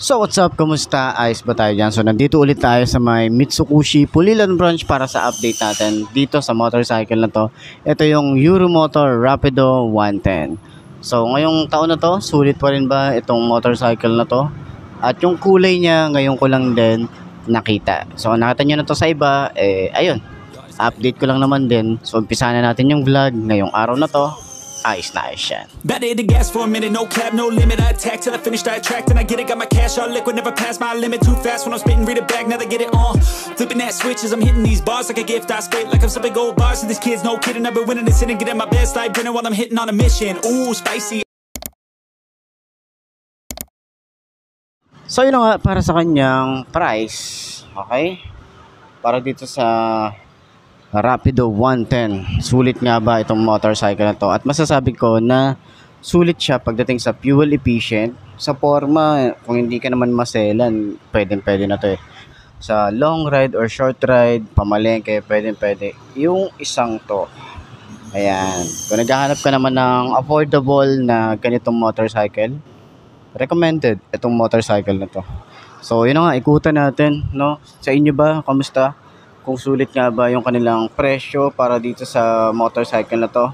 So what's up? Kumusta? Ayos ba tayo dyan? So nandito ulit tayo sa may Mitsukushi Pulilan branch para sa update natin dito sa motorcycle na to. Ito yung Euromotor Rapido 110. So ngayong taon na to, sulit pa rin ba itong motorcycle na to? At yung kulay niya ngayon ko lang din nakita. So nakita nyo na to sa iba, ayun. Update ko lang naman din. So umpisa na natin yung vlog ngayong araw na to. Ayos na ayos yan. Better hit the gas for a minute, no cap, no limit. I attack till I finish that track, then I get it, got my cash all liquid, never pass my limit. Too fast when I'm spitting, read it back, now they get it on. Flipping that switch as I'm hitting these bars like a gift. I spit like I'm some big old bars, and these kids, no kidding. I've been winning this and getting my best life dinner while I'm hitting on a mission. Ooh, spicy. So yun nga para sa kanyang price, okay? Para dito sa Rapido 110. Sulit nga ba itong motorcycle na to? At masasabi ko na sulit siya pagdating sa fuel efficient. Sa forma, kung hindi ka naman maselan, pwede na to eh. Sa long ride or short ride, pamalengke, pwede. Yung isang to. Ayan. Kung naghahanap ka naman ng affordable na ganitong motorcycle, recommended itong motorcycle na to. So yun nga, ikutan natin, no? Sa inyo ba, kamusta? Kung sulit nga ba yung kanilang presyo para dito sa motorcycle na to.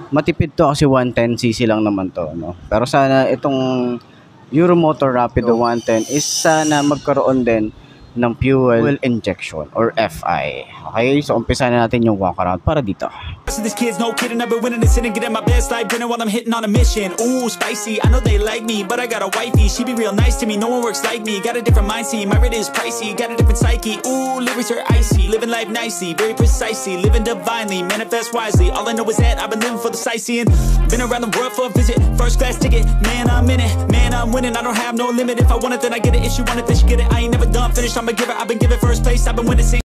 Matipid to kasi 110cc lang naman to, no? Pero sana itong Euromotor Rapido 110 is sana magkaroon din ng fuel injection or FI. Okay, so umpisa na natin yung walk around para dito. So these kids, no kidding, I've been winning this and getting my best life dinner while I'm hitting on a mission. Ooh, spicy, I know they like me, but I got a wifey, she be real nice to me, no one works like me. Got a different mindset, my rate is pricey, got a different psyche. Ooh, lyrics are icy, living life nicely, very precisely, living divinely, manifest wisely. All I know is that I've been living for the sightseeing. Been around the world for a visit, first class ticket, man I'm in it, man I'm winning. I don't have no limit, if I want it then I get it, if she want it then she get it. I ain't never done finished, I'm a giver, I've been given first place, I've been winning.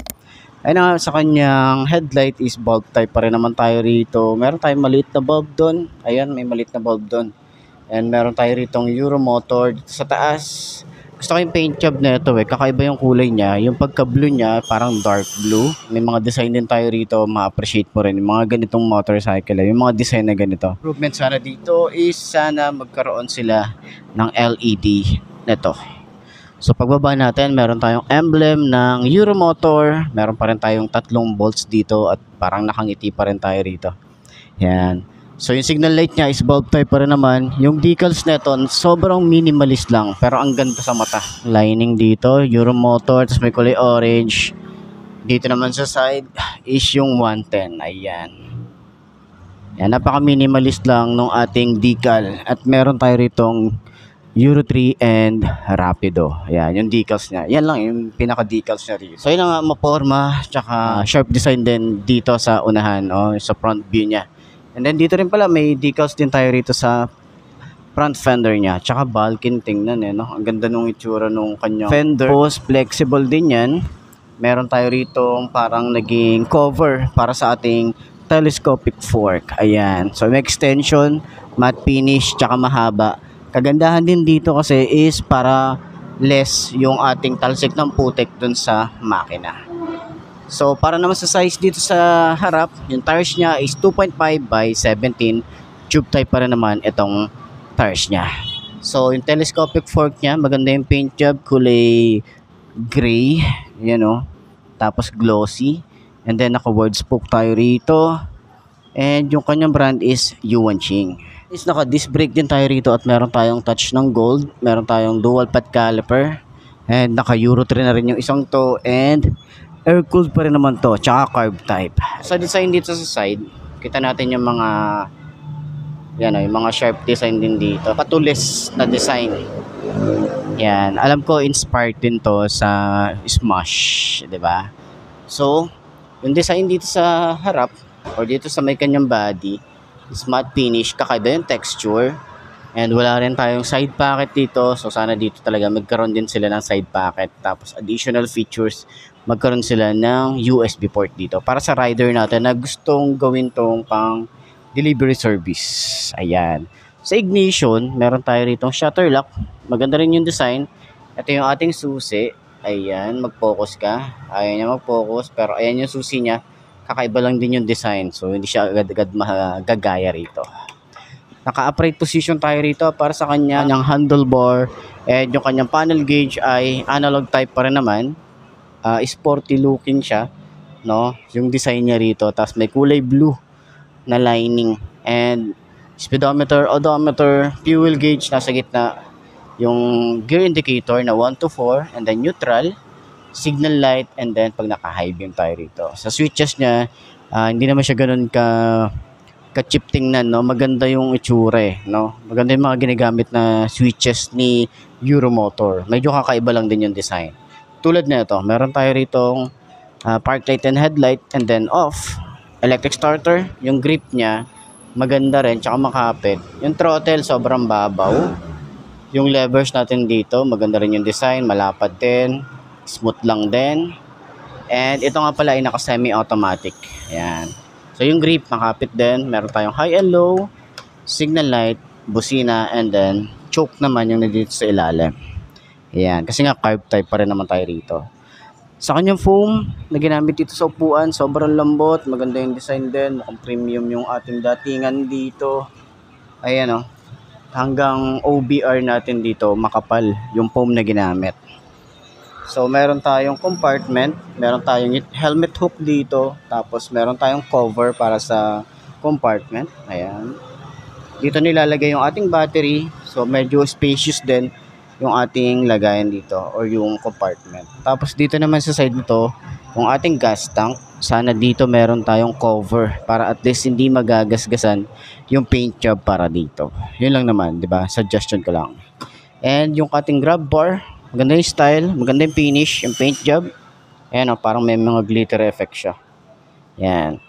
Ay na, sa kanyang headlight is bulb type pa rin naman tayo rito. Meron tayong maliit na bulb doon. Ayan, may maliit na bulb doon. And meron tayo ritong Euromotor dito sa taas. Gusto ko yung paint job na ito eh. Kakaiba yung kulay niya. Yung pagka-blue niya, parang dark blue. May mga design din tayo rito. Ma-appreciate mo rin yung mga ganitong motorcycle. Yung mga design na ganito. Improvement sana dito is sana magkaroon sila ng LED nito. So pagbaba natin, meron tayong emblem ng Euromotor. Meron pa rin tayong 3 bolts dito at parang nakangiti pa rin tayo rito. Yan. So yung signal light niya is bulb type pa rin naman. Yung decals neto, sobrang minimalist lang pero ang ganda sa mata. Lining dito, Euromotor, tapos may kulay orange. Dito naman sa side is yung 110. Ayan. Yan, napaka minimalist lang ng ating decal. At meron tayo ritong Euro 3 and Rapido. Ayan, yung decals niya. Yan lang, yung pinaka-decals niya rin. So, yun nga, maporma, tsaka sharp design din dito sa unahan, sa front view niya. And then, dito rin pala, may decals din tayo rito sa front fender niya. Tsaka balkin, tingnan no? Ang ganda nung itsura nung kanyang fender. Post flexible din yan. Meron tayo rito parang naging cover para sa ating telescopic fork. Ayan. So, may extension, matte finish, tsaka mahaba. Kagandahan din dito kasi is para less yung ating talsik ng putik dun sa makina. So para naman sa size dito sa harap, yung tires niya is 2.5 by 17. Tube type pa rin naman itong tires niya. So yung telescopic fork niya, maganda yung paint job, kulay gray, tapos glossy. And then naka-word spoke tayo rito. And yung kanyang brand is Yuanqing. Naka-disc brake din tayo rito at meron tayong touch ng gold. Meron tayong dual pad caliper. And naka-Euro 3 na rin yung isang to. And air-cooled pa rin naman to. Tsaka carb type. Sa design dito sa side, kita natin yung mga yung mga sharp design din dito. Patulis na design. Yan. Alam ko inspired din to sa Smash. Diba? So, yung design dito sa harap or dito sa may kanyang body is matte finish, kakaiba yung texture. And wala rin tayong side pocket dito. So sana dito talaga magkaroon din sila ng side pocket. Tapos additional features, magkaroon sila ng USB port dito. Para sa rider natin na gustong gawin tong pang delivery service. Ayan. Sa ignition, meron tayo ritong shutter lock. Maganda rin yung design. Ito yung ating susi. Ayan, mag-focus ka. Ayaw niya mag-focus. Pero ayan yung susi niya. Kakaiba lang din yung design. So, hindi siya agad-agad magagaya rito. Naka-upright position tayo rito para sa kanyang handlebar, and yung kanyang panel gauge ay analog type pa rin naman. Sporty looking siya, no? Yung design niya rito, tapos may kulay blue na lining, and speedometer, odometer, fuel gauge nasa gitna, yung gear indicator na 1 to 4, and then neutral, signal light, and then pag naka-high beam tayo rito. Sa switches niya, hindi naman siya ganun ka-cheap tingnan, no? Maganda yung itsura, no? Maganda yung mga ginagamit na switches ni Euromotor. Medyo kakaiba lang din yung design. Tulad na ito, meron tayo ritong park light and headlight, and then off. Electric starter, yung grip niya, maganda rin, tsaka makapit. Yung throttle, sobrang babaw. Yung levers natin dito, maganda rin yung design, malapad din, smooth lang din. And ito nga pala ay naka-semi-automatic. Ayan. So yung grip, makapit din. Meron tayong high and low, signal light, busina, and then choke naman yung nandito sa ilalim. Ayan. Kasi nga carb type pa rin naman tayo rito. Sa kanyang foam na ginamit dito sa upuan, sobrang lambot. Maganda yung design din. Mukhang premium yung ating datingan dito. Ayan o. Hanggang OBR natin dito, makapal yung foam na ginamit. So, meron tayong compartment, meron tayong helmet hook dito, tapos meron tayong cover para sa compartment. Ayan. Dito nilalagay yung ating battery, so medyo spacious din yung ating lagayan dito or yung compartment. Tapos dito naman sa side nito, yung ating gas tank. Sana dito meron tayong cover para at least hindi magagasgasan yung paint job para dito. Yun lang naman, 'di ba? Suggestion ko lang. And yung ating grab bar, maganda yung style, maganda yung finish, yung paint job. Ayan o, parang may mga glitter effect siya. Yan.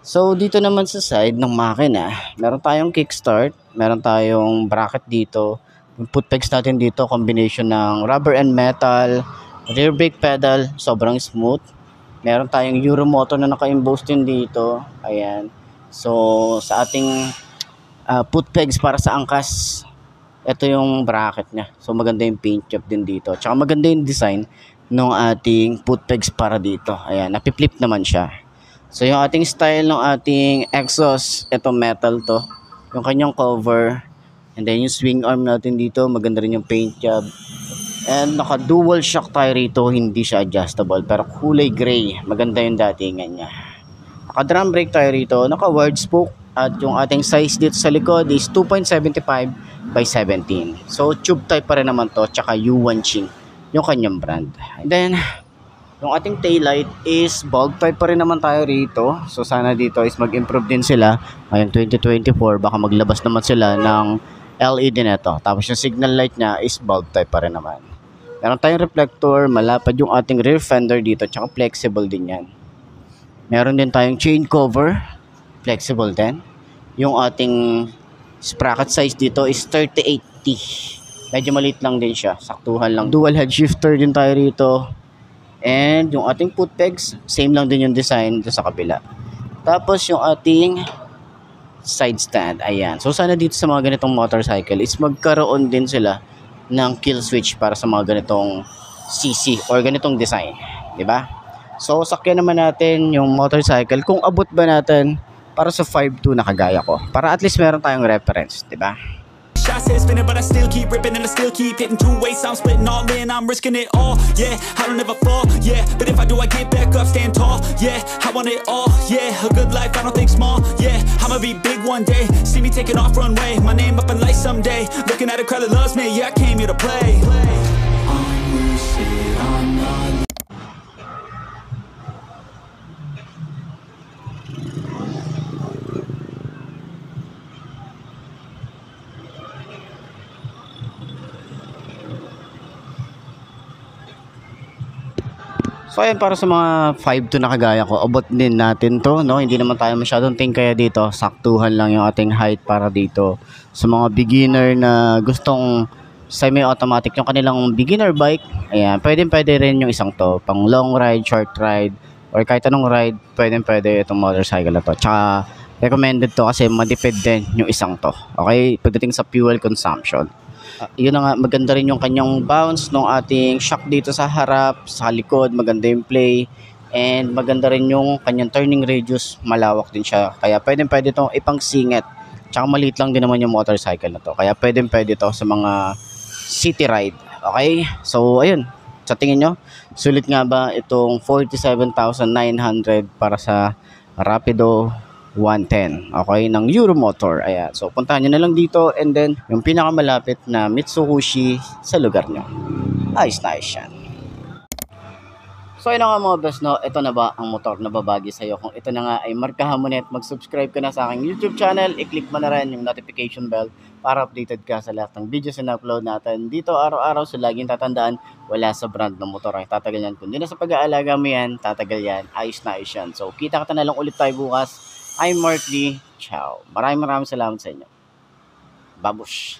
So, dito naman sa side ng makina, meron tayong kickstart, meron tayong bracket dito. Yung foot pegs natin dito, combination ng rubber and metal, rear brake pedal, sobrang smooth. Meron tayong Euromotor na naka-emboss din dito. Ayan. So, sa ating foot pegs para sa angkas, ito yung bracket niya. So, maganda yung paint job din dito. Tsaka maganda yung design ng ating foot pegs para dito. Ayan, napi-flip naman siya. So, yung ating style ng ating exhaust, ito metal to. Yung kanyang cover. And then, yung swing arm natin dito, maganda rin yung paint job. And naka-dual shock tayo rito, hindi siya adjustable. Pero kulay gray, maganda yung datingan niya. Naka-drum brake tayo rito, naka-wide spoke. At yung ating size dito sa likod is 2.75 by 17. So, tube type pa rin naman to, tsaka Yuanqing, yung kanyang brand. And then, yung ating taillight is bulb type pa rin naman tayo rito. So, sana dito is mag-improve din sila. Ngayon, 2024, baka maglabas naman sila ng LED neto. Tapos, yung signal light niya is bulb type pa rin naman. Meron tayong reflector, malapad yung ating rear fender dito, tsaka flexible din yan. Meron din tayong chain cover, flexible din. Yung ating sprocket size dito is 3080. Medyo maliit lang din siya, saktuhan lang. Dual head shifter din tayo rito. And yung ating foot pegs, same lang din yung design dito sa kabila. Tapos yung ating side stand, ayan. So sana dito sa mga ganitong motorcycle is magkaroon din sila ng kill switch para sa mga ganitong CC or ganitong design, di ba? So sakyan naman natin yung motorcycle kung abot ba natin para sa 5.2 na kagaya ko, para at least meron tayong reference, di ba? Shots head spinning, but I still keep ripping and I still keep hitting two ways. I'm splitting all in, I'm risking it all. Yeah, I don't ever fall. Yeah, but if I do, I get back up, stand tall. Yeah, I want it all. Yeah, a good life, I don't think small. Yeah, I'ma be big one day. See me taking off runway, my name up in lights someday. Looking at a crowd that loves me. Yeah, I came here to play. I'm lucid, I'm not. So ayan, para sa mga 5.2 na kagaya ko, abot din natin to, no? Hindi naman tayo masyadong tingkaya dito, saktuhan lang yung ating height para dito. Sa mga beginner na gustong semi-automatic yung kanilang beginner bike, ayan, pwede rin yung isang to, pang long ride, short ride, or kahit anong ride, pwede itong motorcycle na to. Tsaka recommended to kasi madipid din yung isang to, okay, pagdating sa fuel consumption. Yun na nga, maganda rin yung kanyang bounce ng ating shock dito sa harap, sa likod, maganda yung play, and maganda rin yung kanyang turning radius, malawak din siya, kaya pwede itong ipang singit Tsaka maliit lang din naman yung motorcycle na to. Kaya pwede to sa mga city ride. Okay? So, ayun. Sa tingin nyo, sulit nga ba itong 47,900 para sa Rapido 110, okay, ng Euromotor. Ayan. So, puntahan nyo na lang dito and then yung pinakamalapit na Mitsubishi sa lugar nyo. Nice yan. So ayun na nga mga best, no, ito na ba ang motor na babagi sa'yo? Kung ito na nga ay markahan mo na at mag-subscribe ka na sa aking YouTube channel, i-click mo na rin yung notification bell para updated ka sa lahat ng videos na upload natin dito araw-araw. So laging tatandaan, wala sa brand ng motor ang tatagal yan. Kung di na sa pag-aalaga mo yan, tatagal yan. Ayos yan. So kita na lang ulit tayo bukas. I'm Mark D. Ciao. Maraming salamat sa inyo. Babush.